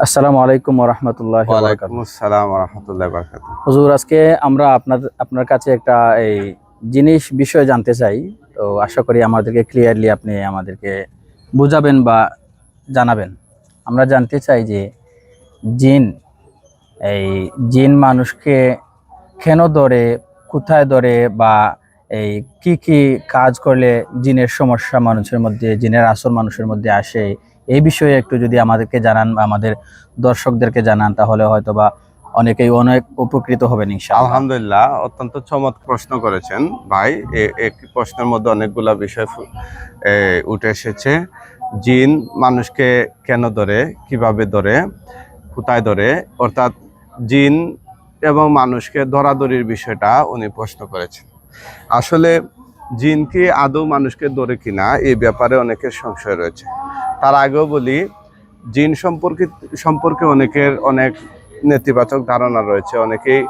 আসসালামু আলাইকুম ওয়া রাহমাতুল্লাহি ওয়া ওয়ালাইকুম বারাকাতুহু। আসসালাম ওয়া রাহমাতুল্লাহি ওয়া বারাকাতুহু। হুজুর, আজকে আমরা আপনার কাছে একটা এই জিনিস বিষয় জানতে চাই। তো আশা করি আমাদেরকে ক্লিয়ারলি আপনি আমাদেরকে বুঝাবেন বা জানাবেন। আমরা জানতে চাই যে জিন এই জিন মানুষকে কেন ধরে, কোথায় ধরে, বা এই কি কাজ করলে জিনের সমস্যা মানুষের মধ্যে, জিনের আসর মানুষের মধ্যে আসে, এই বিষয়ে একটু যদি আমাদেরকে জানান বা আমাদের দর্শকদেরকে জানান, তাহলে হয়তোবা অনেকেই অনেক উপকৃত হবেন ইনশাআল্লাহ। আলহামদুলিল্লাহ, অত্যন্ত চমৎকার প্রশ্ন করেছেন ভাই। একটি প্রশ্নের মধ্যে অনেকগুলা বিষয় উঠে এসেছে। জিন মানুষকে কেন ধরে, কিভাবে ধরে, কোথায় ধরে, অর্থাৎ জিন এবং মানুষকে ধরাধরির বিষয়টা উনি প্রশ্ন করেছেন। আসলে জিন কি আদৌ মানুষকে ধরে কিনা এই ব্যাপারে অনেকের সংশয় রয়েছে। তার আগেও বলি, জিন সম্পর্কে অনেকের অনেক নেতিবাচক ধারণা রয়েছে। অনেকেই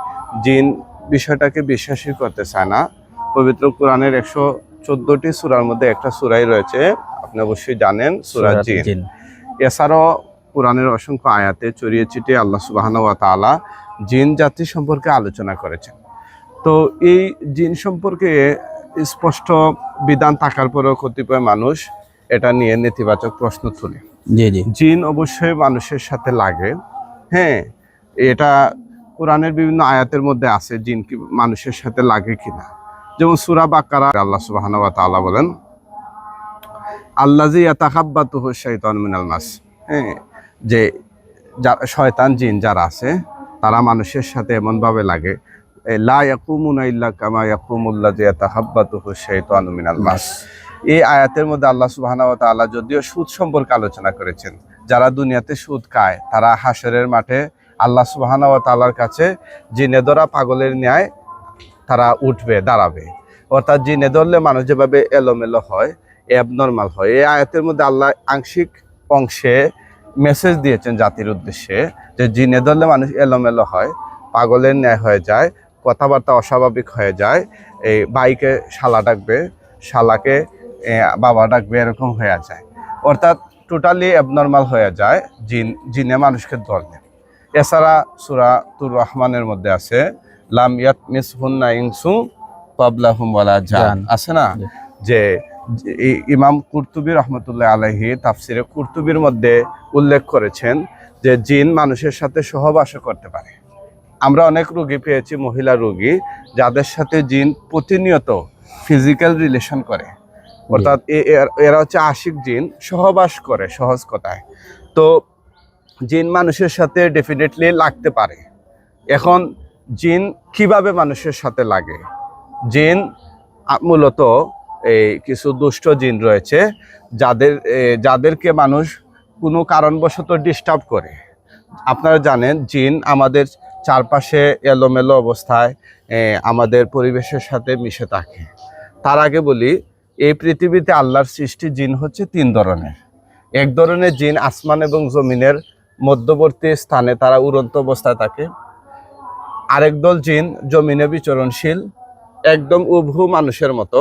জিন বিষয়টাকে বিশ্বাসই করতে চায় না। পবিত্র কোরআনের 114টি সূরার মধ্যে একটা সূরাই রয়েছে, আপনি অবশ্যই জানেন, সূরা সূরাতুল জিন। জিন। এছাড়াও কোরআনের অসংখ্য আয়াতে ছড়িয়ে ছিটিয়ে আল্লাহ সুবহানাহু ওয়া তাআলা জিন জাতি সম্পর্কে আলোচনা করেছেন। তো এই জিন সম্পর্কে স্পষ্ট বিধান থাকার পরেও কতিপয় মানুষ এটা নিয়ে নেতিবাচক প্রশ্ন তোলে। জি জি। জিন অবশ্যই মানুষের সাথে লাগে। হ্যাঁ, এটা কোরআনের বিভিন্ন আয়াতের মধ্যে আছে জিন কি মানুষের সাথে লাগে কিনা। যেমন সূরা বাকারা আল্লাহ সুবহানাহু ওয়া তাআলা বলেন, আল্লাযী ইয়াতাখাব্বাতুহু শাইতানু মিনাল মাস। হ্যাঁ, যে শয়তান জিন যারা আছে তারা মানুষের সাথে এমনভাবে লাগে, লা ইয়াকুমুনা ইল্লা কামা ইয়াকুমুল্লাযী ইয়াতাখাব্বাতুহু শাইতানু মিনাল মাস। এই আয়াতের মধ্যে আল্লাহ সুবহানাহু ওয়া তাআলা যদিও সুদ সম্পর্কে আলোচনা করেছেন। যারা দুনিয়াতে সুদ খায় তারা হাশরের মাঠে আল্লাহ সুবহানাহু ওয়া তাআলার কাছে জিনে ধরা পাগলের ন্যায় তারা উঠবে, দাঁড়াবে। অর্থাৎ জিনে ধরলে মানুষ যেভাবে এলোমেলো হয়, অ্যাবনর্মাল হয়, এই আয়াতের মধ্যে আল্লাহ আংশিক অংশে মেসেজ দিয়েছেন জাতির উদ্দেশ্যে যে জিনে ধরলে মানুষ এলোমেলো হয়, পাগলের ন্যায় হয়ে যায়, কথাবার্তা অস্বাভাবিক হয়ে যায়, এই বাইকে শালা ডাকবে, শালাকে বাবা ডাকবে, এরকম হয়ে যায়। অর্থাৎ টোটালি অ্যাবনর্মাল হয়ে যায় জিনে মানুষকে ধরলে। এছাড়া সূরা তুর রহমানের মধ্যে আছে, লাম ইয়াতমিসহুন্না ইনসু ক্বাবলাহুম ওয়ালা জান, আছে না? জি। যে ইমাম কুরতুবী রহমতুল্লাহ আলাইহি তাফসিরে কুরতুবীর মধ্যে উল্লেখ করেছেন যে জিন মানুষের সাথে সহবাস করতে পারে। আমরা অনেক রোগী পেয়েছি, মহিলা রোগী, যাদের সাথে জিন প্রতিনিয়ত ফিজিক্যাল রিলেশন করে। অর্থাৎ এরা হচ্ছে আশিক জিন, সহবাস করে সহজ কথায়। তো জিন মানুষের সাথে ডেফিনেটলি লাগতে পারে। এখন জিন কিভাবে মানুষের সাথে লাগে? জিন মূলত এই কিছু দুষ্ট জিন রয়েছে যাদেরকে মানুষ কোনো কারণবশত ডিস্টার্ব করে। আপনারা জানেন জিন আমাদের চারপাশে এলোমেলো অবস্থায় আমাদের পরিবেশের সাথে মিশে থাকে। তার আগে বলি, এই পৃথিবীতে আল্লাহর সৃষ্টি জিন হচ্ছে 3 ধরনের। এক ধরনের জিন আসমান এবং জমিনের মধ্যবর্তী স্থানে তারা উড়ন্ত অবস্থায় থাকে। আরেক দল জিন জমিনে বিচরণশীল, একদম উভু মানুষের মতো।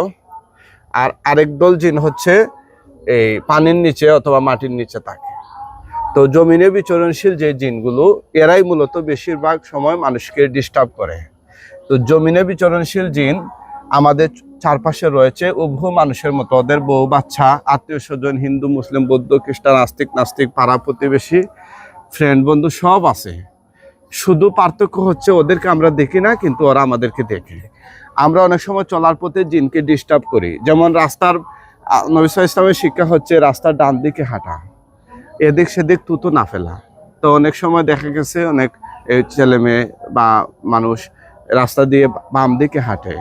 আর আরেক দল জিন হচ্ছে এই পানির নিচে অথবা মাটির নিচে থাকে। তো জমিনে বিচরণশীল যে জিনগুলো, এরাই মূলত বেশিরভাগ সময় মানুষকে ডিস্টার্ব করে। তো জমিনে বিচরণশীল জিন আমাদের চারপাশে রয়েছে উভু মানুষের মতো। ওদের বউ বাচ্চা, আত্মীয় স্বজন, হিন্দু মুসলিম বৌদ্ধ খ্রিস্টান, আস্তিক নাস্তিক, পাড়া প্রতিবেশী, ফ্রেন্ড বন্ধু সব আছে। শুধু পার্থক্য হচ্ছে ওদেরকে আমরা দেখি না, কিন্তু ওরা আমাদেরকে দেখে। আমরা অনেক সময় চলার পথে জিনকে ডিস্টার্ব করি। যেমন রাস্তার নবী সাল্লাল্লাহু আলাইহি ওয়াসাল্লামের শিক্ষা হচ্ছে রাস্তার ডান দিকে হাঁটা, এদিক সেদিক থুতু না ফেলা। তো অনেক সময় দেখা গেছে অনেক ছেলে মেয়ে বা মানুষ রাস্তা দিয়ে বাম দিকে হাঁটে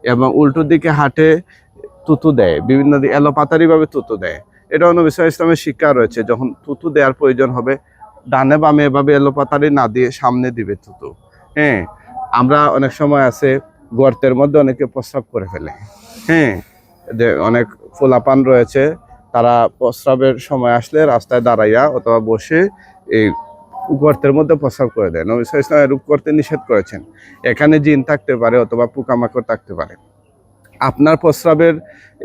এবং উল্টো দিকে হাঁটে, থুতু দেয়, বিভিন্ন এলোপাতারিভাবে থুতু দেয়। এটাও নবী সাল্লাল্লাহু আলাইহি ওয়াসাল্লামের শিক্ষা রয়েছে, যখন থুতু দেওয়ার প্রয়োজন হবে ডানে বামে এভাবে এলোপাতারি না দিয়ে সামনে দিবে থুতু। হ্যাঁ, আমরা অনেক সময় আছে গর্তের মধ্যে অনেকে প্রস্রাব করে ফেলে। হ্যাঁ, যে অনেক ফোলাপান রয়েছে, তারা প্রস্রাবের সময় আসলে রাস্তায় দাঁড়াইয়া অথবা বসে এই গর্তের মধ্যে প্রস্রাব করে দেয়। নবী সাল্লাল্লাহু আলাইহি ওয়াসাল্লাম এরূপ করতে নিষেধ করেছেন। এখানে জিন থাকতে পারে অথবা পোকামাকড় থাকতে পারে। আপনার প্রস্রাবের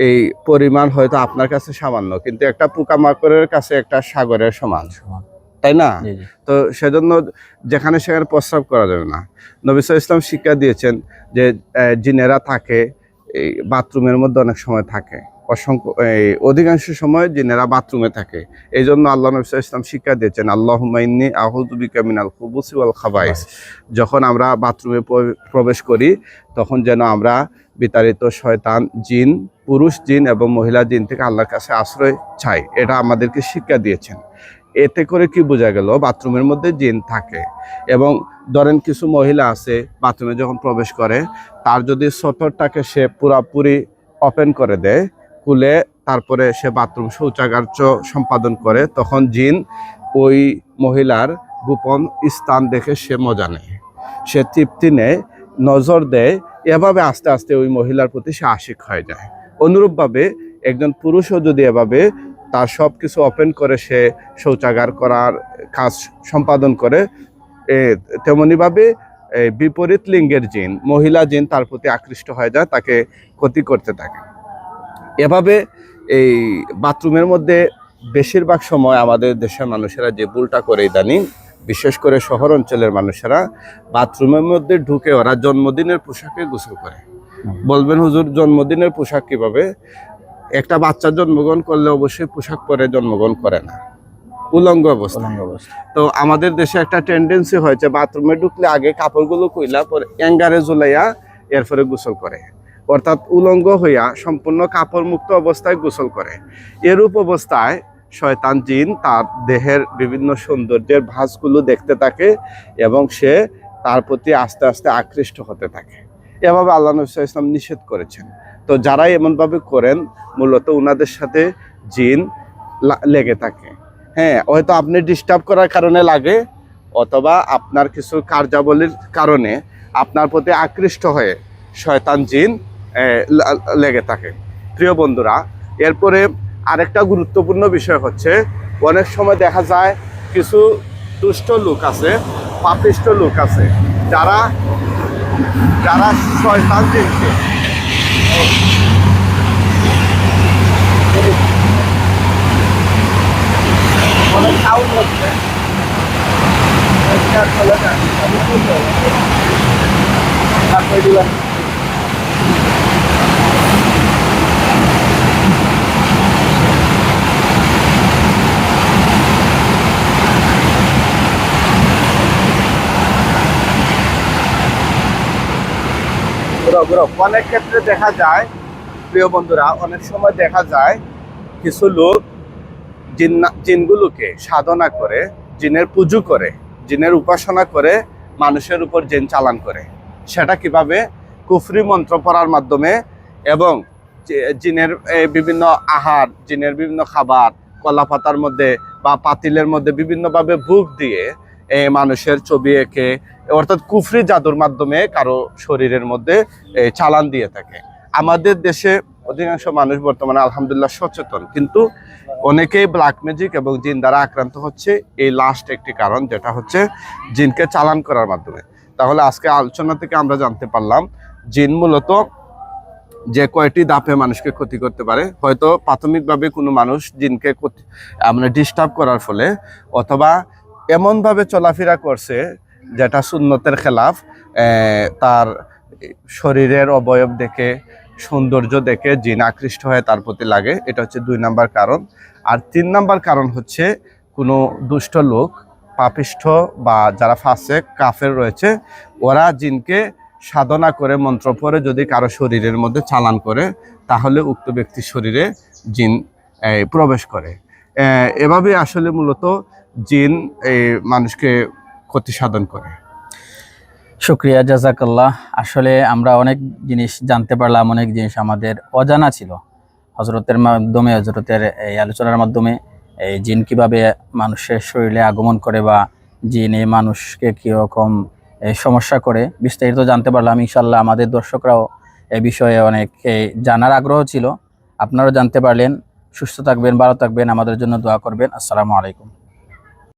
এই পরিমাণ হয়তো আপনার কাছে সামান্য, কিন্তু একটা পোকামাকড়ের কাছে একটা সাগরের সমান। তাই না? জি জি তো সেজন্য যেখানে সেখানে প্রস্রাব করা যাবে না। নবী সাল্লাল্লাহু আলাইহি ওয়াসাল্লাম শিক্ষা দিয়েছেন যে জিনেরা থাকে এই বাথরুমের মধ্যে অনেক সময় থাকে, অধিকাংশ সময় জিনেরা বাথরুমে থাকে। এই জন্য আল্লাহ নবী সাল্লাল্লাহু আলাইহি ওয়াসাল্লাম শিক্ষা দিয়েছেন আল্লাহুম্মা ইন্নী আউযু বিকা মিনাল খুবুসি ওয়াল খাবাইস। যখন আমরা বাথরুমে প্রবেশ করি তখন যেন আমরা বিতাড়িত শয়তান, জিন, পুরুষ জিন এবং মহিলা জিন থেকে আল্লাহর কাছে আশ্রয় চাই। এটা আমাদেরকে শিক্ষা দিয়েছেন। এতে করে কি বোঝা গেল, বাথরুমের মধ্যে জিন থাকে। এবং ধরেন কিছু মহিলা আছে বাথরুমে যখন প্রবেশ করে তার যদি সতরটাকে সে পুরাপুরি ওপেন করে দেয়, খুলে তারপরে সে বাথরুম শৌচাগার সম্পাদন করে, তখন জিন ওই মহিলার গোপন স্থান দেখে সে মজা নেয়, সে তৃপ্তি নেয়, নজর দেয়। এভাবে আস্তে আস্তে ওই মহিলার প্রতি সে আশিক হয়ে যায়। অনুরূপভাবে একজন পুরুষও যদি এভাবে তার সব কিছু ওপেন করে সে শৌচাগার করার কাজ সম্পাদন করে, তেমনিভাবে বিপরীত লিঙ্গের জিন, মহিলা জিন তার প্রতি আকৃষ্ট হয়ে যায়, তাকে ক্ষতি করতে থাকে। এভাবে এই বাথরুমের মধ্যে বেশিরভাগ সময় আমাদের দেশের মানুষেরা যে ভুলটা করে ইদানিং, বিশেষ করে শহর অঞ্চলের মানুষেরা বাথরুমের মধ্যে ঢুকে ওরা জন্মদিনের পোশাকে গোসল করে। বলবেন হুজুর জন্মদিনের পোশাক কিভাবে? একটা বাচ্চা জন্মগ্রহণ করলে অবশ্যই পোশাক পরে জন্মগ্রহণ করে না, উলঙ্গ অবস্থা। তো আমাদের দেশে একটা টেন্ডেন্সি হয়েছে বাথরুমে ঢুকলে আগে কাপড়গুলো কইলা পরে অ্যাঙ্গারে ঝুলাইয়া এরপরে গোসল করে, অর্থাৎ উলঙ্গ হইয়া সম্পূর্ণ কাপড় মুক্ত অবস্থায় গোসল করে। এরূপ অবস্থায় শয়তান জিন তার দেহের বিভিন্ন সৌন্দর্যের ভাঁজগুলো দেখতে থাকে এবং সে তার প্রতি আস্তে আস্তে আকৃষ্ট হতে থাকে। এভাবে আল্লাহ নবী সাল্লাল্লাহু আলাইহি ওয়াসাল্লাম নিষেধ করেছেন। তো যারাই এমনভাবে করেন মূলত উনাদের সাথে জিন লেগে থাকে। হ্যাঁ, হয়তো আপনি ডিস্টার্ব করার কারণে লাগে, অথবা আপনার কিছু কার্যাবলীর কারণে আপনার প্রতি আকৃষ্ট হয়ে শয়তান জিন লেগে থাকে। প্রিয় বন্ধুরা, এরপরে আরেকটা গুরুত্বপূর্ণ বিষয় হচ্ছে, অনেক সময় দেখা যায় কিছু দুষ্ট লোক আছে, পাপিষ্ট লোক আছে, যারা শয়তান জিনকে অনেক সাউন্ড হচ্ছে অনেক ক্ষেত্রে দেখা যায়, প্রিয় বন্ধুরা, অনেক সময় দেখা যায় কিছু লোক জিনগুলোকে সাধনা করে, জিনের পুজো করে, জিনের উপাসনা করে মানুষের উপর জিন চালান করে। সেটা কিভাবে? কুফরি মন্ত্র পড়ার মাধ্যমে এবং জিনের বিভিন্ন আহার, জিনের বিভিন্ন খাবার, কলা পাতার মধ্যে বা পাতিলের মধ্যে বিভিন্নভাবে ভোগ দিয়ে মানুষের ছবি এঁকে, অর্থাৎ কুফরি জাদুর মাধ্যমে কারো শরীরের মধ্যে চালান দিয়ে থাকে। আমাদের দেশে অধিকাংশ মানুষ বর্তমানে আলহামদুলিল্লাহ সচেতন, কিন্তু অনেকেই ব্ল্যাক ম্যাজিক এবং জিন দ্বারা আক্রান্ত হচ্ছে। এই লাস্ট একটি কারণ, যেটা হচ্ছে জিনকে চালান করার মাধ্যমে। তাহলে আজকে আলোচনা থেকে আমরা জানতে পারলাম জিন মূলত যে কয়টি ধাপে মানুষকে ক্ষতি করতে পারে। হয়তো প্রাথমিকভাবে কোনো মানুষ জিনকে মানে ডিস্টার্ব করার ফলে, অথবা এমনভাবে চলাফেরা করছে যেটা সুন্নতের খেলাফ, তার শরীরের অবয়ব দেখে, সৌন্দর্য দেখে জিন আকৃষ্ট হয়ে তার প্রতি লাগে। এটা হচ্ছে 2 নাম্বার কারণ। আর 3 নাম্বার কারণ হচ্ছে কোনো দুষ্ট লোক, পাপিষ্ঠ বা যারা ফাসেক কাফের রয়েছে, ওরা জিনকে সাধনা করে মন্ত্র পড়ে যদি কারো শরীরের মধ্যে চালান করে, তাহলে উক্ত ব্যক্তির শরীরে জিন প্রবেশ করে। এভাবে আসলে মূলত জিন মানুষকে ক্ষতি সাধন করে। শুকরিয়া, জাযাকাল্লাহ। আসলে আমরা অনেক জিনিস জানতে পারলাম, অনেক জিনিস আমাদের অজানা ছিল। হযরতের মাধ্যমে, হযরতের এই আলোচনার মাধ্যমে এই জিন কিভাবে মানুষের শরীরে আগমন করে বা জিন এই মানুষকে কীরকম সমস্যা করে বিস্তারিত জানতে পারলাম। ইনশাআল্লাহ আমাদের দর্শকরাও এই বিষয়ে অনেক জানার আগ্রহ ছিল। আপনারাও জানতে পারলেন। সুস্থ থাকবেন, ভালো থাকবেন, আমাদের জন্য দোয়া করবেন। আসসালামু আলাইকুম।